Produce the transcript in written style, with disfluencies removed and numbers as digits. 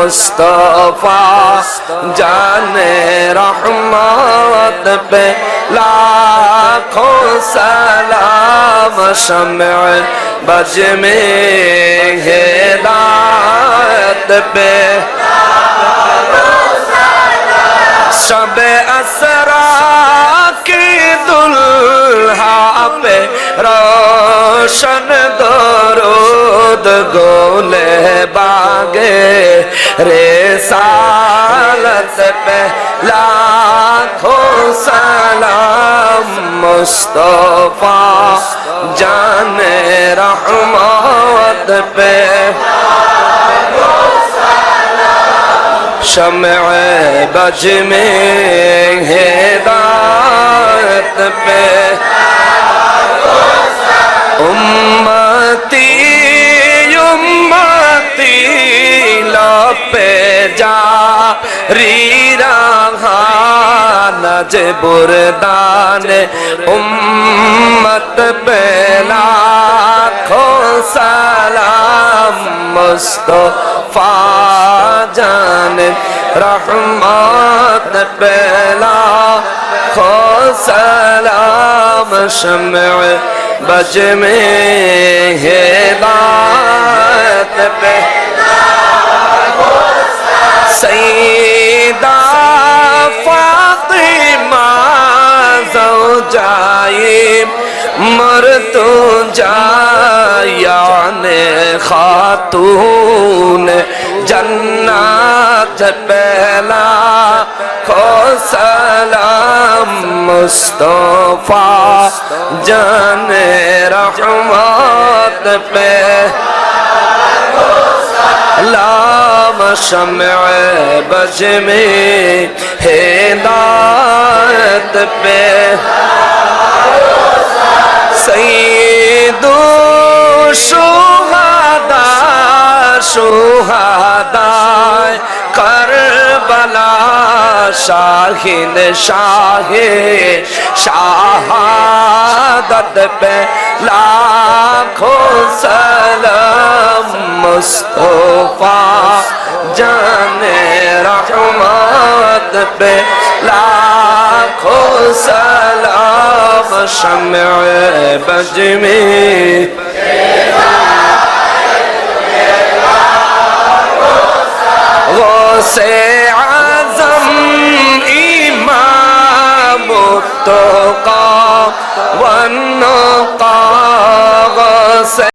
मुस्तफा जाने रहमत पे लाखों सलाम शम्अ बज में हिदायत पे शब असरा की दुल्हा पे रोशन दरूद गोले बागे रिसालत पे लाखों सलाम मुस्तफा जाने रहमत पे शम्अ बज में हिदायत पे उम्मती उम्मती लपे जा रीरा नज बुरदान उम्मत पे लाखों सलाम मुस्तफा जाने रहमत पे लाखों सलाम शम्अ बज में हिदायत पे सईदा फातिमा ज़ौजाए मर्तुजा याने खातून जन्नत पहला खो सलाम मुस्तफा जाने रहमत पे लाम शम्अ बज में हिदायत पे सईदो शुहदा शुहदा करबला शाहिन शाहे शहादत पे लाखों सलाम मुस्तफा जाने रहमत पे लाखों सलाम शम्अ बज में